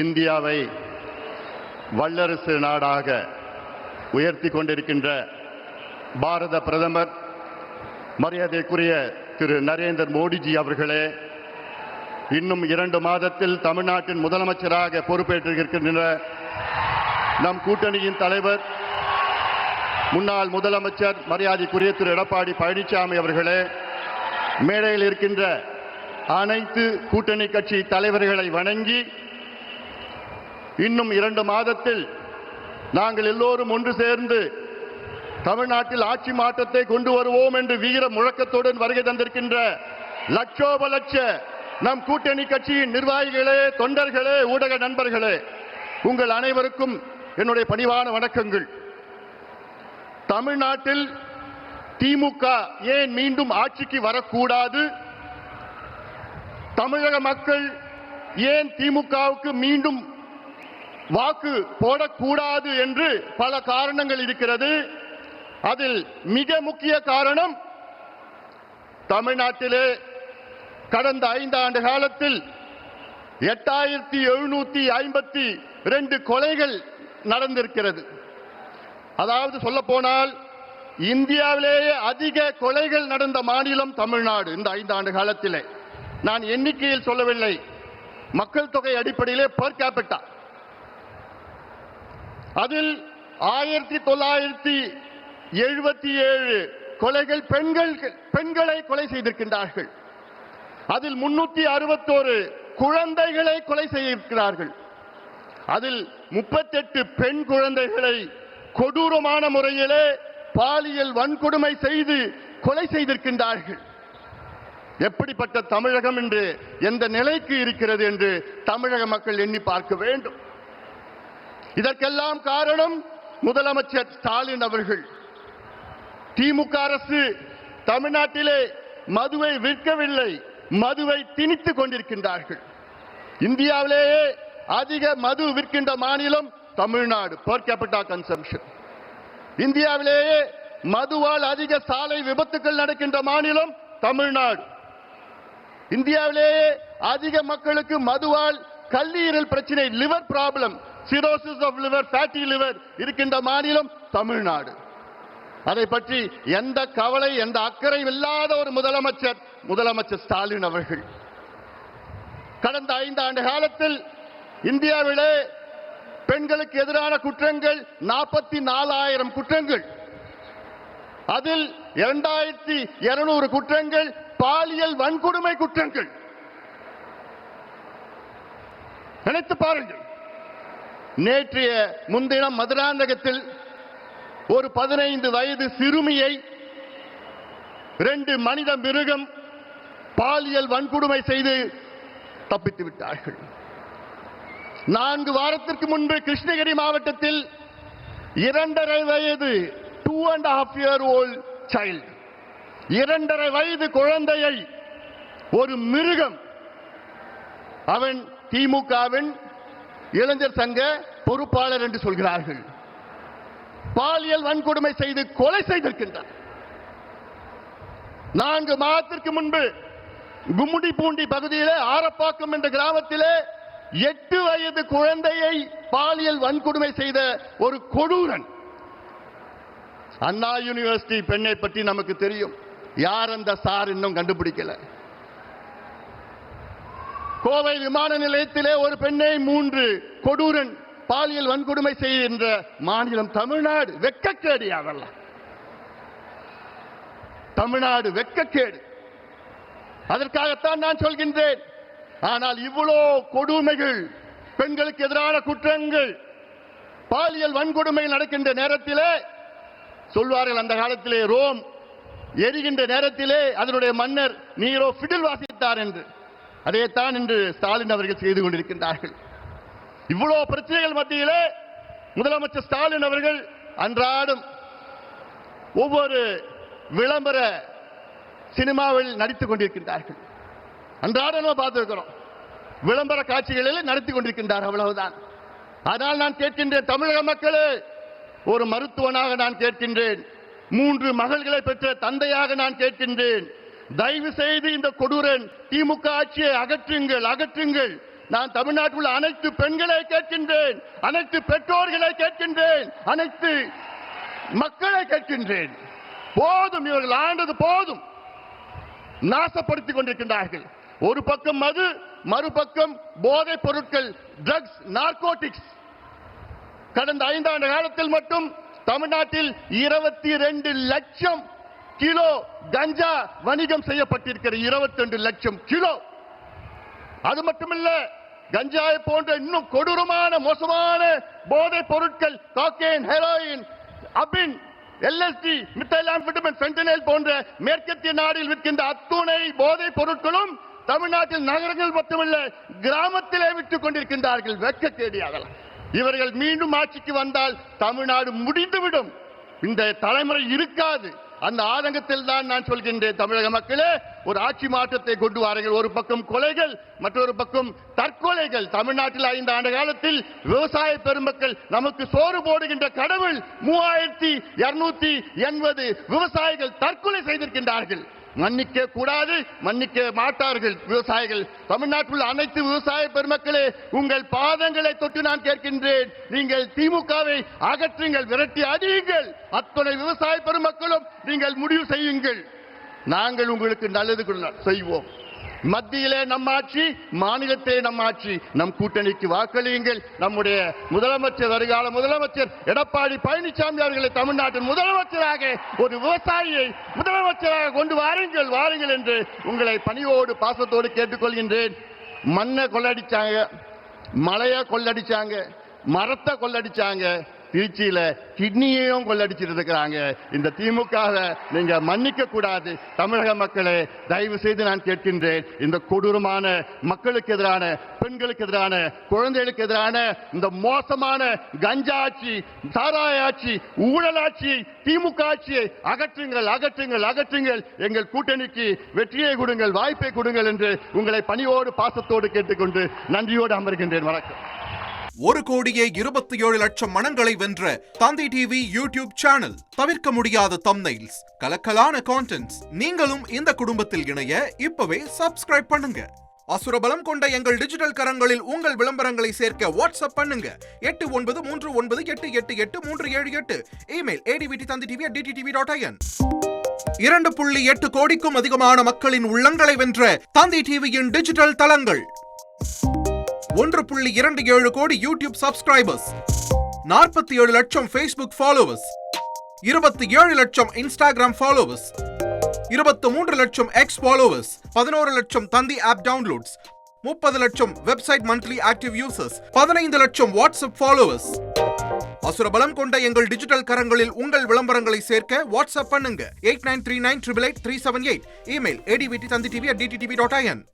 இந்தியாவை வல்லரசு நாடாக உயர்த்தி கொண்டிருக்கின்ற பாரத பிரதமர் மரியாதைக்குரிய திரு நரேந்திர மோடிஜி அவர்களே, இன்னும் 2 மாதத்தில் தமிழ்நாட்டின் முதலமைச்சராக பொறுப்பேற்றிருக்கின்ற நம் கூட்டணியின் தலைவர் முன்னாள் முதலமைச்சர் மரியாதைக்குரிய திரு எடப்பாடி பழனிசாமி அவர்களே, மேடையில் இருக்கின்ற அனைத்து கூட்டணி கட்சி தலைவர்களை வணங்கி இன்னும் 2 மாதத்தில் நாங்கள் எல்லோரும் ஒன்று சேர்ந்து தமிழ்நாட்டில் ஆட்சி மாற்றத்தை கொண்டு வருவோம் என்று வீர முழக்கத்துடன் வருகை தந்திருக்கின்ற லட்சோப லட்ச நம் கூட்டணி கட்சியின் நிர்வாகிகளே, தொண்டர்களே, ஊடக நண்பர்களே, உங்கள் அனைவருக்கும் என்னுடைய பணிவான வணக்கங்கள். தமிழ்நாட்டில் திமுக ஏன் மீண்டும் ஆட்சிக்கு வரக்கூடாது, தமிழக மக்கள் ஏன் திமுகவுக்கு மீண்டும் வாக்கு போடக்கூடாது என்று பல காரணங்கள் இருக்கிறது. அதில் மிக முக்கிய காரணம், தமிழ்நாட்டிலே கடந்த 5 ஆண்டு காலத்தில் 8752 கொலைகள் நடந்திருக்கிறது. அதாவது சொல்ல போனால் இந்தியாவிலேயே அதிக கொலைகள் நடந்த மாநிலம் தமிழ்நாடு. இந்த 5 ஆண்டு காலத்திலே நான் எண்ணிக்கையில் சொல்லவில்லை, மக்கள் தொகை அடிப்படையிலே பெர் கேபிட்டா. அதில் 1977 கொலைகள் பெண்களை கொலை செய்திருக்கின்றார்கள். அதில் 361 குழந்தைகளை கொலை செய்திருக்கிறார்கள். அதில் 38 பெண் குழந்தைகளை கொடூரமான முறையிலே பாலியல் வன்கொடுமை செய்து கொலை செய்திருக்கின்றார்கள். எப்படிப்பட்ட தமிழகம் என்று, எந்த நிலைக்கு இருக்கிறது என்று தமிழக மக்கள் எண்ணி பார்க்க வேண்டும். இதற்கெல்லாம் காரணம் முதலமைச்சர் ஸ்டாலின் அவர்கள். திமுக அரசு தமிழ்நாட்டிலே மதுவை விற்கவில்லை, மதுவை திணித்துக் கொண்டிருக்கின்றார்கள். இந்தியாவிலேயே அதிக மது விற்கின்ற மாநிலம் தமிழ்நாடு, பெர் கேபிட்டா கன்சம்ஷன். இந்தியாவிலேயே மதுவால் அதிக சாலை விபத்துக்கள் நடக்கின்ற மாநிலம் தமிழ்நாடு. இந்தியாவிலேயே அதிக மக்களுக்கு மதுவால் கல்லீரல் பிரச்சனை, liver problem, cirrhosis of liver, fatty liver இருக்கின்ற மாநிலம் தமிழ்நாடு. அதை பற்றி எந்த கவலை, எந்த அக்கறை இல்லாத ஒரு முதலமைச்சர் ஸ்டாலின் அவர்கள். கடந்த 5 ஆண்டு காலத்தில் இந்தியாவிலே பெண்களுக்கு எதிரான குற்றங்கள் 44,000 குற்றங்கள். அதில் 2200 குற்றங்கள் பாலியல் வன்கொடுமை குற்றங்கள். நினைத்து பாருங்கள். நேற்றைய முன்தினம் மதுராந்தகத்தில் ஒரு 15 வயது சிறுமியை 2 மனித மிருகம் பாலியல் வன்கொடுமை செய்து தப்பித்து விட்டார்கள். 4 வாரத்திற்கு முன்பு கிருஷ்ணகிரி மாவட்டத்தில் 2.5 வயது 2.5 year old child, 2.5 வயது குழந்தையை ஒரு மிருகம், அவன் திமுகவின் இளைஞர் சங்க பொறுப்பாளர் என்று சொல்கிறார்கள், பாலியல் வன்கொடுமை செய்து கொலை செய்திருக்கின்றார். 4 மாதத்திற்கு முன்பு கும்முடிப்பூண்டி பகுதியிலே ஆரப்பாக்கம் என்ற கிராமத்திலே 8 வயது குழந்தையை பாலியல் வன்கொடுமை செய்த ஒரு கொடூரன். அண்ணா யூனிவர்சிட்டி பெண்ணை பற்றி நமக்கு தெரியும். யார் அந்த சார் இன்னும் கண்டுபிடிக்கல. கோவை விமான நிலையத்திலே ஒரு பெண்ணை 3 கொடூரன் பாலியல் வன்கொடுமை செய்கின்ற மாநிலம் தமிழ்நாடு. வெட்கக்கேடு. அதெல்லாம் தமிழ்நாடு வெட்கக்கேடு. அதற்காகத்தான் நான் சொல்கின்றேன். ஆனால் இவ்வளோ கொடுமைகள், பெண்களுக்கு எதிரான குற்றங்கள், பாலியல் வன்கொடுமை நடக்கின்ற நேரத்திலே சொல்வார்கள், அந்த காலத்திலே ரோம் எரிகின்ற நேரத்திலே அதனுடைய மன்னர் நீரோ பிடில் வாசித்தார் என்று. அதைத்தான் இன்று ஸ்டாலின் அவர்கள் செய்து கொண்டிருக்கின்றார்கள். இவ்வளவு பிரச்சனைகள் மத்தியிலே முதலமைச்சர் ஸ்டாலின் அவர்கள் அன்றாடம் ஒவ்வொரு விளம்பர சினிமாவில் நடித்துக் கொண்டிருக்கின்றார்கள். அன்றாடம் பார்த்திருக்கிறோம், விளம்பர காட்சிகளில் நடத்தி கொண்டிருக்கின்றார், அவ்வளவுதான். ஆனால் நான் கேட்கின்றேன், தமிழக மக்களே, ஒரு மருத்துவனாக நான் கேட்கின்றேன், 3 மகள்களை பெற்ற தந்தையாக நான் கேட்கின்றேன், தயவு செய்து இந்த கொடூரன் திமுக ஆட்சியை அகற்றுங்கள், அகற்றுங்கள். நான் தமிழ்நாட்டில் உள்ள அனைத்து பெண்களை கேட்கின்றேன், அனைத்து பெற்றோர்களை கேட்கின்றேன், அனைத்து மக்களை கேட்கின்றேன். போதும், இவர்கள் ஆண்டது போதும். நாசப்படுத்திக் கொண்டிருக்கின்றார்கள். ஒரு பக்கம் மது, மறுபக்கம் போதைப் பொருட்கள், ட்ரக்ஸ், நார்கோட்டிக்ஸ். கடந்த 5 ஆண்டு காலத்தில் மட்டும் தமிழ்நாட்டில் 22 லட்சம் கிலோ கஞ்சா வணிகம் செய்யப்பட்டிருக்கிறது. 22 லட்சம் கிலோ. அது மட்டுமல்ல, கஞ்சாவை போன்ற இன்னும் கொடூரமான மோசமான போதைப் பொருட்கள், காக்கேன், ஹெரோயின், அபின், LSD, மித்தைலாம்பிட்டமின், ஃபென்டனைல் போன்ற மேற்கத்திய நாடில் விற்கின்ற அத்துணை போதைப் பொருட்களும் தமிழ்நாட்டில் நகரங்கள் மட்டுமல்ல கிராமத்திலே விட்டுக் கொண்டிருக்கின்றார்கள். வெட்கக்கேடு. அதெல்லாம் இவர்கள் மீண்டும் ஆட்சிக்கு வந்தால் தமிழ்நாடு முடிந்துவிடும். இந்த தலைமுறை இருக்காது. அந்த ஆதங்கத்தில் தான் நான் சொல்கின்றேன், தமிழக மக்களே, ஒரு ஆட்சி மாற்றத்தை கொண்டு வாருங்கள். ஒரு பக்கம் கொலைகள், மற்றொரு பக்கம் தற்கொலைகள். தமிழ்நாட்டில் 5 ஆண்டு காலத்தில் விவசாய பெருமக்கள் நமக்கு சோறு போடுகின்ற கடவுள் 3280 விவசாயிகள் தற்கொலை செய்திருக்கின்றார்கள். மன்னிக்க கூடாது, மன்னிக்க மாட்டார்கள் விவசாயிகள். தமிழ்நாட்டில் உள்ள அனைத்து விவசாய பெருமக்களே, உங்கள் பாதங்களை தொட்டு நான் கேட்கின்றேன், நீங்கள் திமுகவை அகற்றுங்கள், விரட்டி அடியுங்கள். அத்தனை விவசாய பெருமக்களும் நீங்கள் முடிவு செய்யுங்கள். நாங்கள் உங்களுக்கு நல்லது செய்வோம். மத்தியிலே நம் ஆட்சி, மாநிலத்திலே நம் ஆட்சி. நம் கூட்டணிக்கு வாக்களியுங்கள். நம்முடைய முதலமைச்சர், வருகால முதலமைச்சர் எடப்பாடி பழனிசாமி அவர்களை தமிழ்நாட்டின் முதலமைச்சராக, ஒரு விவசாயியை முதலமைச்சராக கொண்டு வாருங்கள் என்று உங்களை பணியோடு பாசத்தோடு கேட்டுக்கொள்கின்றேன். மண்ணை கொள்ளடிச்சாங்க, மலையை கொள்ளடிச்சாங்க, மரத்தை கொள்ளடிச்சாங்க, திருச்சியில கிட்னியையும் கொள்ளடிச்சிட்டு இருக்கிறாங்க. இந்த திமுகவை நீங்க மன்னிக்க கூடாது. தமிழக மக்களே, தயவு செய்து நான் கேட்கின்றேன், இந்த கொடூரமான மக்களுக்கு எதிரான, பெண்களுக்கு எதிரான, குழந்தைகளுக்கு எதிரான இந்த மோசமான கஞ்சா ஆட்சி, சாராய ஆட்சி, ஊழல் ஆட்சியை, திமுக ஆட்சியை அகற்றுங்கள், அகற்றுங்கள், அகற்றுங்கள். எங்கள் கூட்டணிக்கு வெற்றியை கொடுங்கள், வாய்ப்பை கொடுங்கள் என்று உங்களை பணியோடு பாசத்தோடு கேட்டுக்கொண்டு நன்றியோடு அமர்கின்றேன். வணக்கம். 1,27,00,000 மனங்களை வென்ற தந்தி டிவி யூடியூப் சேனல். தவிர்க்க முடியாத தம்ப்நெயில்ஸ், கலக்கலான கான்டென்ட்ஸ். நீங்களும் இந்த குடும்பத்தில் இணைய இப்பவே சப்ஸ்கிரைப் பண்ணுங்க. அசுரபலம் கொண்ட எங்கள் டிஜிட்டல் கரங்களில் உங்கள் விளம்பரங்களை சேர்க்க வாட்ஸ்அப் பண்ணுங்க. 8939888378. Email advttanditv@dttv.in. 2.8 கோடிக்கும் அதிகமான மக்களின் உள்ளங்களை வென்ற தந்தி டிவியின் டிஜிட்டல் தளங்கள். 1.27 கோடி யூடியூப் சப்ஸ்கிரைபர்ஸ், 47 லட்சம் ஃபேஸ்புக் ஃபாலோவர்ஸ், 27 லட்சம் இன்ஸ்டாகிராம் ஃபாலோவர்ஸ், 23 லட்சம் எக்ஸ் ஃபாலோவர்ஸ், 11 லட்சம் தந்தி ஆப் டவுன்லோட்ஸ், 30 லட்சம் வெப்சைட் மந்த்லி ஆக்டிவ் யூசர்ஸ், 15 லட்சம் வாட்ஸ்அப் ஃபாலோவர்ஸ். அசுரபலம் கொண்ட எங்கள் டிஜிட்டல் கரங்களில் உங்கள் விளம்பரங்களை சேர்க்க வாட்ஸ்அப் பண்ணுங்க. 8939883878. Email advttanditv@dttv.in.